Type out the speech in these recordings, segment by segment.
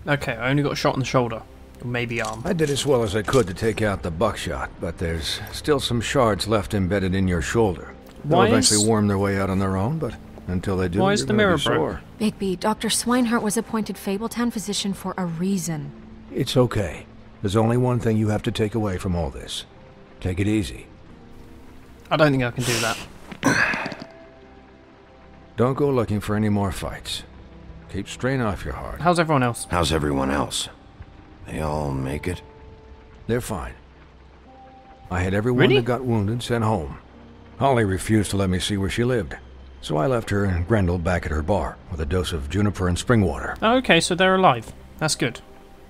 Okay, I only got a shot in the shoulder. Or maybe arm. I did as well as I could to take out the buckshot, but there's still some shards left embedded in your shoulder. They'll eventually worm their way out on their own, but until they do, why is the mirror broke? Bigby, Dr. Swinehart was appointed Fabletown physician for a reason. It's okay. There's only one thing you have to take away from all this. Take it easy. I don't think I can do that. Don't go looking for any more fights. Keep strain off your heart. How's everyone else? How's everyone else? They all make it? They're fine. I had everyone Really? that got wounded sent home. Holly refused to let me see where she lived, so I left her and Grendel back at her bar with a dose of juniper and spring water. Oh, okay, so they're alive. That's good.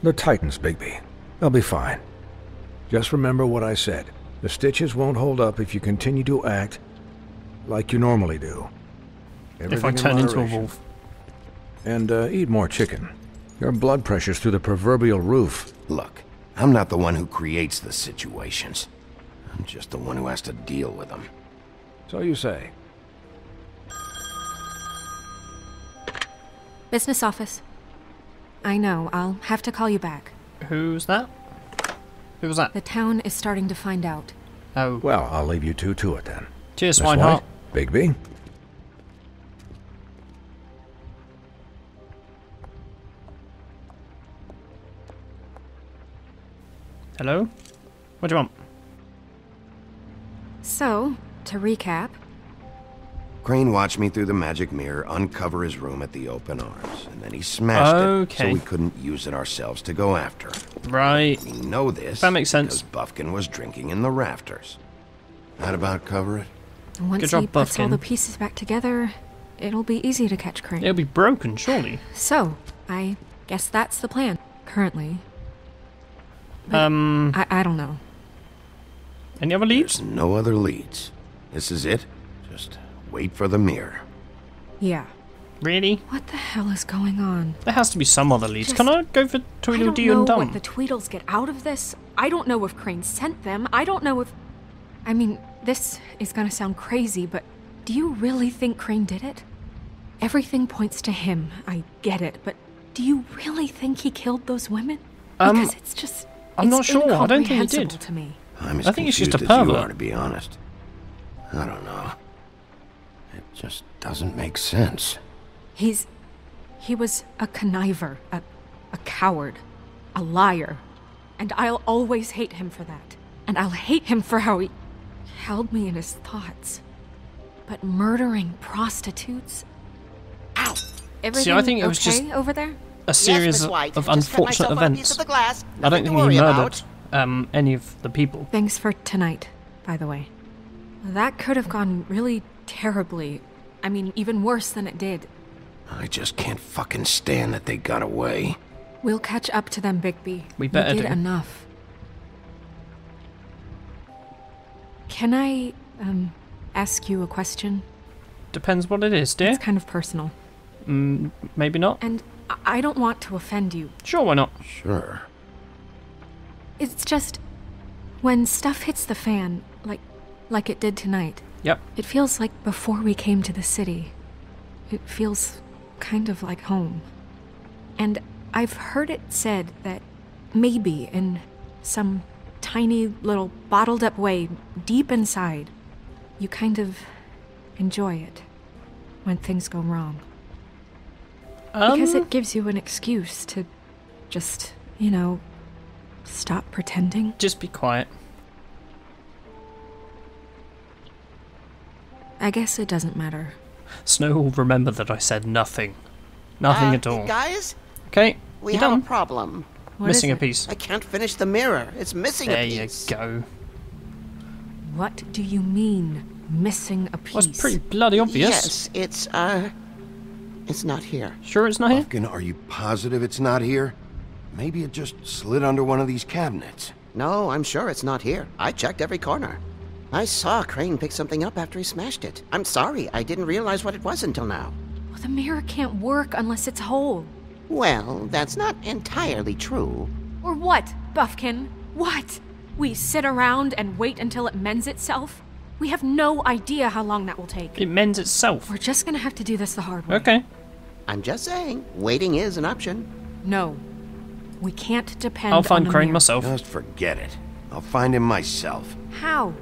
They're Titans, Bigby. They'll be fine. Just remember what I said. The stitches won't hold up if you continue to act like you normally do. If I turn into a wolf. And eat more chicken. Your blood pressure's through the proverbial roof. Look, I'm not the one who creates the situations. I'm just the one who has to deal with them. So you say. Business office. I know, I'll have to call you back. Who's that? Who was that? The town is starting to find out. Oh. Well, I'll leave you two to it then. Cheers, Miss Swinehart. White, Bigby. Hello? What do you want? So, to recap, Crane watched me through the magic mirror uncover his room at the open arms, and then he smashed it so we couldn't use it ourselves to go after. Right. We know this That makes sense. because Buffkin was drinking in the rafters. That about cover it? once Good job, he puts all Buffkin. the pieces back together, it'll be easy to catch Crane. It'll be broken, surely. So, I guess that's the plan, currently. But I don't know. Any other leads? There's no other leads. This is it. Just wait for the mirror. Yeah. Really? What the hell is going on? There has to be some other leads. Just- Can I go for I Tweedledee don't and know Dum? what the Tweedles get out of this. I don't know if Crane sent them. I don't know if... I mean, this is gonna sound crazy, but do you really think Crane did it? Everything points to him. I get it, but do you really think he killed those women? Because it's just... I'm not it's sure. I don't think he incomprehensible did. to me. I'm as I think he's just confused a as you pervert. are, to be honest. I don't know. It just doesn't make sense. He was a conniver, a coward, a liar. And I'll always hate him for that. And I'll hate him for how he held me in his thoughts. But murdering prostitutes? Ow! Everything I think it was okay just- over there? A series Miss White. of Just cut unfortunate myself on a piece events. of the glass. I don't Nothing think to worry he about. murdered any of the people. Thanks for tonight, by the way. That could have gone really terribly. I mean, even worse than it did. I just can't fucking stand that they got away. We'll catch up to them, Bigby. We better did do. enough. Can I, ask you a question? Depends what it is, dear. It's kind of personal. Maybe not. And I don't want to offend you. Sure, why not? Sure. It's just... when stuff hits the fan, like it did tonight, Yep. it feels like before we came to the city. It feels kind of like home. And I've heard it said that maybe in some tiny little bottled up way deep inside, you kind of enjoy it when things go wrong. Because it gives you an excuse to just, you know, stop pretending. Just be quiet. I guess it doesn't matter. Snow will remember that I said nothing. Nothing at all. Guys, Okay, we you have done? a problem. What Missing is a it? piece. I can't finish the mirror. It's missing There a you piece. go. What do you mean, missing a piece? Well, it's pretty bloody obvious. Yes, it's not here. Sure it's not here? Buffkin, are you positive it's not here? Maybe it just slid under one of these cabinets. No, I'm sure it's not here. I checked every corner. I saw Crane pick something up after he smashed it. I'm sorry, I didn't realize what it was until now. Well, the mirror can't work unless it's whole. Well, that's not entirely true. Or what, Buffkin? What? We sit around and wait until it mends itself? We have no idea how long that will take. It mends itself. We're just gonna have to do this the hard way. Okay. I'm just saying, waiting is an option. No, We can't depend I'll find on Crane Amir. myself. Just forget it. I'll find him myself. How?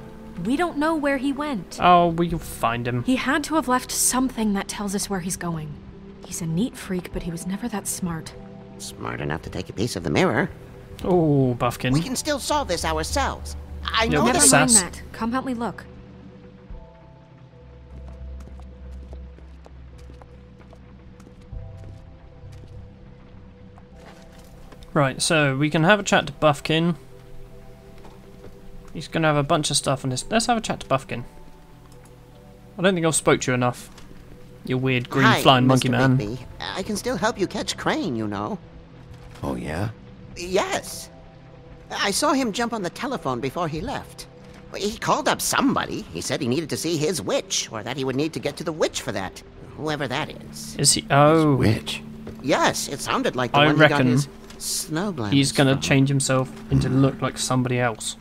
We don't know where he went. Oh, we'll find him. He had to have left something that tells us where he's going. He's a neat freak, but he was never that smart. Smart enough to take a piece of the mirror. Oh, Buffkin. We can still solve this ourselves. I know Yeah, Never that. mind Sass. that. Come help me look. Right, so we can have a chat to Buffkin. He's going to have a bunch of stuff on this. Let's have a chat to Buffkin. I don't think I've spoke to you enough. You weird green Hi, flying monkey Mr. man. Bigby. I can still help you catch Crane, you know. Oh, yeah? Yes. I saw him jump on the telephone before he left. He called up somebody. He said he needed to see his witch, or that he would need to get to the witch for that. Whoever that is. Is he? Oh, Which? Yes, it sounded like the I one reckon he got his snow glands he's going to from. change himself into look like somebody else.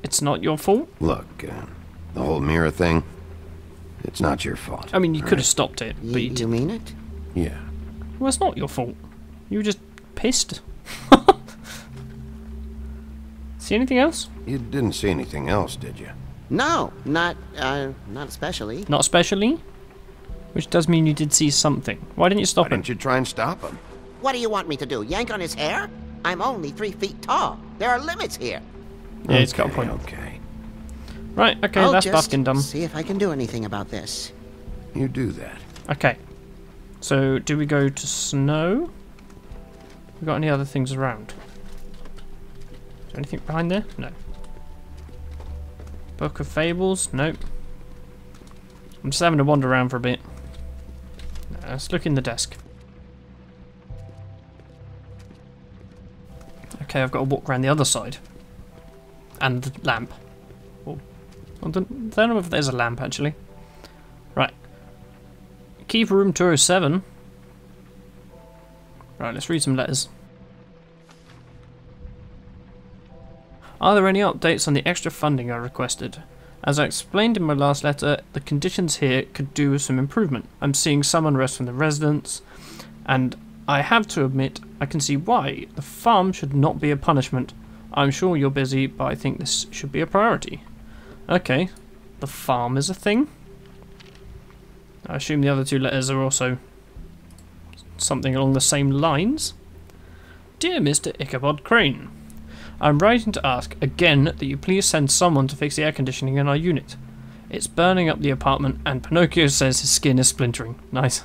It's not your fault. Look, the whole mirror thing, it's not your fault. I mean, you could have stopped it, but you You didn't. mean it? Yeah. Well, it's not your fault. You were just pissed. See anything else? You didn't see anything else, did you? No, not especially. Not especially? Which does mean you did see something. Why didn't you Why stop him? didn't you try and stop him? What do you want me to do? Yank on his hair? I'm only 3 feet tall. There are limits here. Yeah, he's got a point. Okay. Right, okay, I'll that's just Buffkin done. see if I can do anything about this. You do that. Okay. So, do we go to Snow? We got any other things around? Is there anything behind there? No. Book of Fables? Nope. I'm just having to wander around for a bit. Let's look in the desk. Okay, I've got to walk around the other side. And the lamp. Oh, I don't know if there's a lamp, actually. Right. Key for room 207. Right, let's read some letters. Are there any updates on the extra funding I requested? As I explained in my last letter, the conditions here could do with some improvement. I'm seeing some unrest from the residents, and I have to admit I can see why. The farm should not be a punishment. I'm sure you're busy, but I think this should be a priority. Okay, the farm is a thing. I assume the other two letters are also something along the same lines. Dear Mr. Ichabod Crane, I'm writing to ask again that you please send someone to fix the air conditioning in our unit. It's burning up the apartment, and Pinocchio says his skin is splintering. Nice.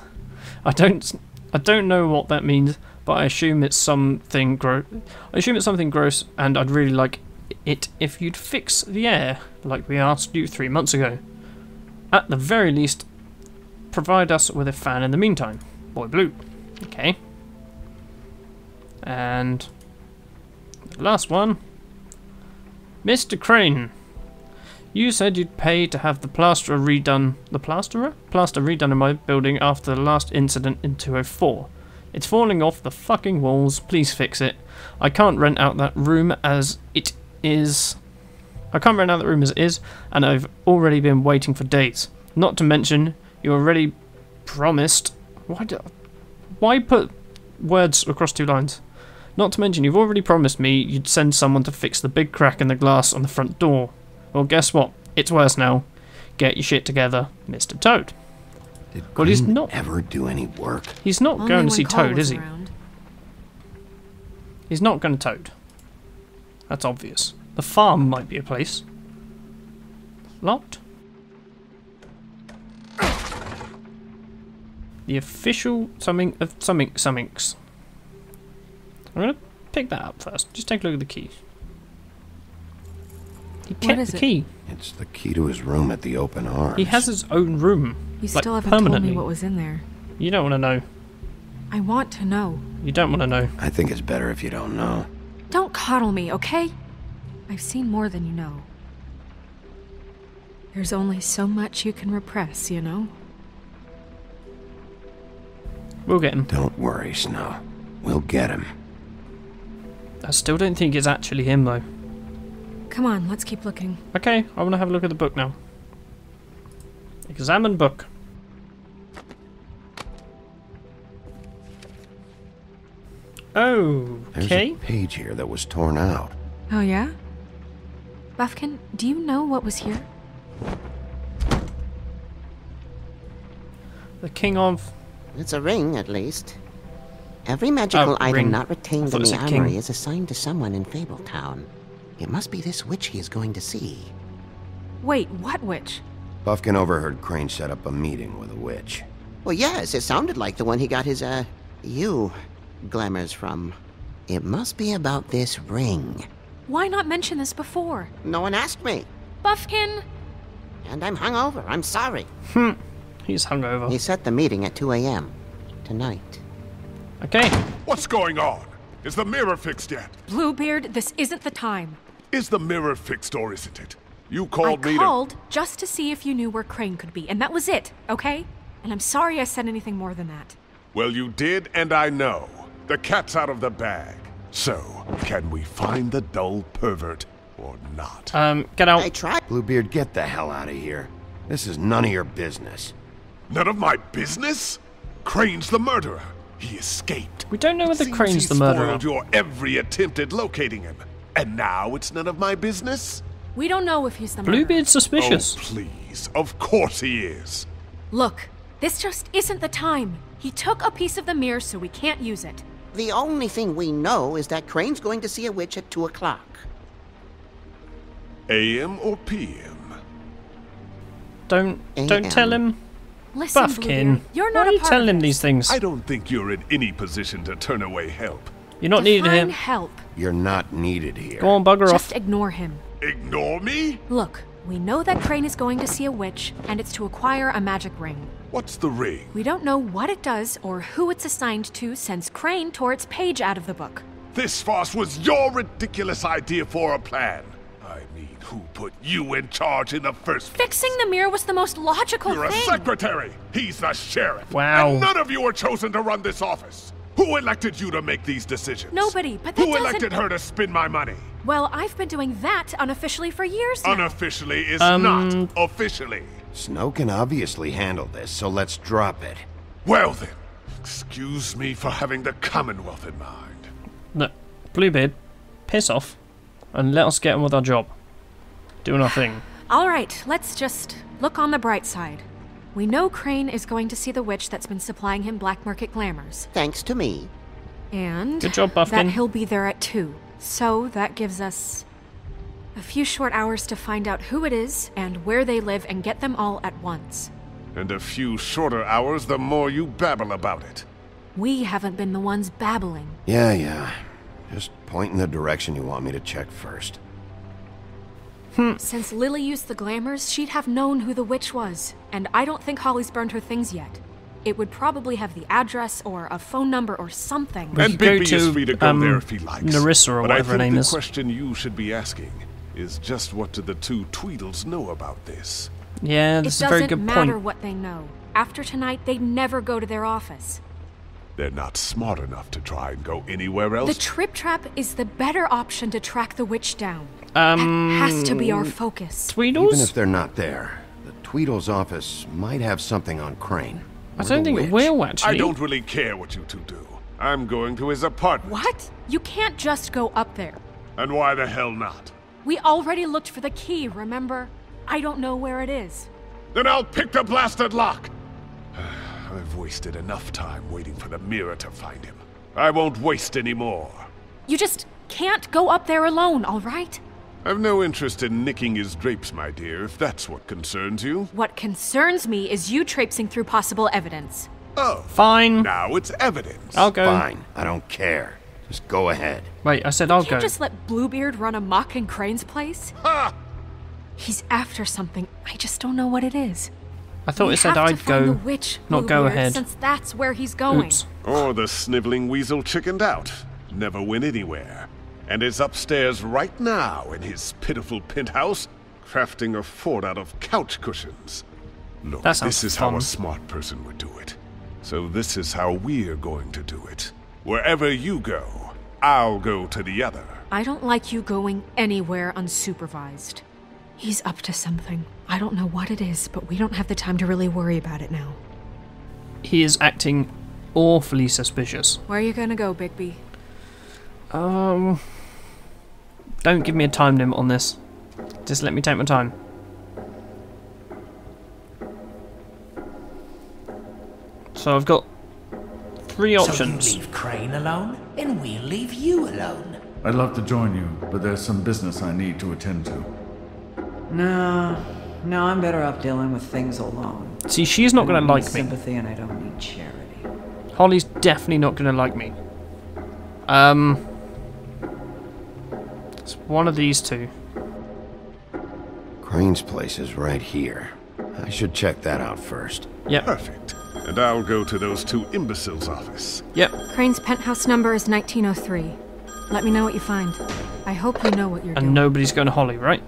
I don't know what that means, but I assume it's something gross, and I'd really like it if you'd fix the air, like we asked you 3 months ago. At the very least, provide us with a fan in the meantime. Boy Blue. Okay. And the last one. Mr. Crane, you said you'd pay to have the plasterer redone. The plasterer? Plaster redone in my building after the last incident in 204. It's falling off the fucking walls. Please fix it. I can't rent out that room as it is. And I've already been waiting for days. Not to mention, you already promised. Why put words across 2 lines? Not to mention, you've already promised me you'd send someone to fix the big crack in the glass on the front door. Well, guess what? It's worse now. Get your shit together, Mr. Toad. Did Well, he's Crane not- ever do any work? He's not Only going to when see Cole Toad, was is he? around. He's not going to Toad. That's obvious. The farm might be a place. Locked? The official something of somethings. I'm going to pick that up first. Just take a look at the key. He kept is the it? key. It's the key to his room at the Open Arms. He has his own room. You like, still haven't told permanently. me what was in there. You don't want to know. I want to know. You don't want to know. I think it's better if you don't know. Don't coddle me, okay? I've seen more than you know. There's only so much you can repress, you know? We'll get him. Don't worry, Snow. We'll get him. I still don't think it's actually him, though. Come on, let's keep looking. Okay, I want to have a look at the book now. Examine book. There's Okay. a page here that was torn out. Oh, yeah? Buffkin, do you know what was here? The king of... It's a ring, at least. Every magical ring. item not retained in it the was a king. armory is assigned to someone in Fabletown. It must be this witch he is going to see. Wait, what witch? Buffkin overheard Crane set up a meeting with a witch. Well, yes, it sounded like the one he got his, glamours from. It must be about this ring. Why not mention this before? No one asked me. Buffkin! And I'm hungover. I'm sorry. He's hungover. He set the meeting at 2 a.m. tonight. Okay. What's going on? Is the mirror fixed yet? Bluebeard, this isn't the time. Is the mirror fixed or isn't it? You called I me called just to see if you knew where Crane could be, and that was it, okay? And I'm sorry I said anything more than that. Well, you did, and I know. The cat's out of the bag. So, can we find the dull pervert or not? Get out. I tried. Bluebeard, get the hell out of here. This is none of your business. None of my business? Crane's the murderer. He escaped. We don't know whether Seems Crane's he the murderer. spoiled your every attempt at locating him. And now it's none of my business? We don't know if he's the murderer. Bluebeard's suspicious. Oh, please. Of course he is. Look, this just isn't the time. He took a piece of the mirror, so we can't use it. The only thing we know is that Crane's going to see a witch at 2 o'clock. AM or PM? Don't tell him. Listen, Buffkin, Bluebeard, you're why not are a you part telling of him this. these things? I don't think you're in any position to turn away help. You're not needed Define here. help. You're not needed here. Go on, bugger Just off. ignore him. Ignore me? Look, we know that Crane is going to see a witch, and it's to acquire a magic ring. What's the ring? We don't know what it does or who it's assigned to since Crane tore its page out of the book. This farce was your ridiculous idea for a plan. I mean, who put you in charge in the first place? Fixing the mirror was the most logical You're a thing. secretary. He's the sheriff. Wow. And none of you were chosen to run this office. Who elected you to make these decisions? Nobody, but that Who doesn't... elected her to spend my money? Well, I've been doing that unofficially for years now. Unofficially is not officially. Snow can obviously handle this, so let's drop it. Well then, excuse me for having the Commonwealth in mind. No, Bluebeard, piss off, and let us get on with our job. Doing our thing. All right, let's just look on the bright side. We know Crane is going to see the witch that's been supplying him black market glamours. Thanks to me. And Good job, Buffkin. that he'll be there at 2. So that gives us a few short hours to find out who it is and where they live and get them all at once. And a few shorter hours the more you babble about it. We haven't been the ones babbling. Yeah. Just point in the direction you want me to check first. Since Lily used the glamours, she'd have known who the witch was. And I don't think Holly's burned her things yet. It would probably have the address or a phone number or something. We And could go Bibby is to, free to go there if he likes. Narissa or but whatever her I think name the is. question you should be asking is just what do the two Tweedles know about this? Yeah, It this is a very doesn't good matter point. what they know. After tonight, they'd never go to their office. They're not smart enough to try and go anywhere The else. trip trap is the better option to track the witch down. That has to be our focus. Tweedles? Even if they're not there, the Tweedle's office might have something on Crane. I Or don't the think it witch. will, I actually. don't really care what you two do. I'm going to his apartment. What? You can't just go up there. And why the hell not? We already looked for the key, remember? I don't know where it is. Then I'll pick the blasted lock. I've wasted enough time waiting for the mirror to find him. I won't waste any more. You just can't go up there alone, all right? I've no interest in nicking his drapes, my dear, if that's what concerns you. What concerns me is you traipsing through possible evidence. Oh, Fine. now it's evidence. I'll go. Fine, I don't care. Just go ahead. Wait, I said I'll Can't go. just let Bluebeard run amok in Crane's place? Ha! He's after something. I just don't know what it is. I thought We it said have to I'd find go, the witch, not go Bluebeard, ahead. Since that's where he's going. Oops. Or the sniveling weasel chickened out. Never went anywhere. And is upstairs right now in his pitiful penthouse, crafting a fort out of couch cushions. Look, That sounds this is how fun. a smart person would do it. So this is how we're going to do it. Wherever you go, I'll go to the other. I don't like you going anywhere unsupervised. He's up to something. I don't know what it is, but we don't have the time to really worry about it now. He is acting awfully suspicious. Where are you gonna go, Bigby? Don't give me a time limit on this. Just let me take my time. So I've got 3 options. So you leave Crane alone, and we'll leave you alone. I'd love to join you, but there's some business I need to attend to. No, I'm better off dealing with things alone. See, she's not going to like me. Sympathy, and I don't need charity. Holly's definitely not going to like me. It's one of these two. Crane's place is right here. I should check that out first. Yep. Perfect. And I'll go to those 2 imbeciles' office. Yep. Crane's penthouse number is 1903. Let me know what you find. I hope you know what you're doing. And nobody's going to Holly, right?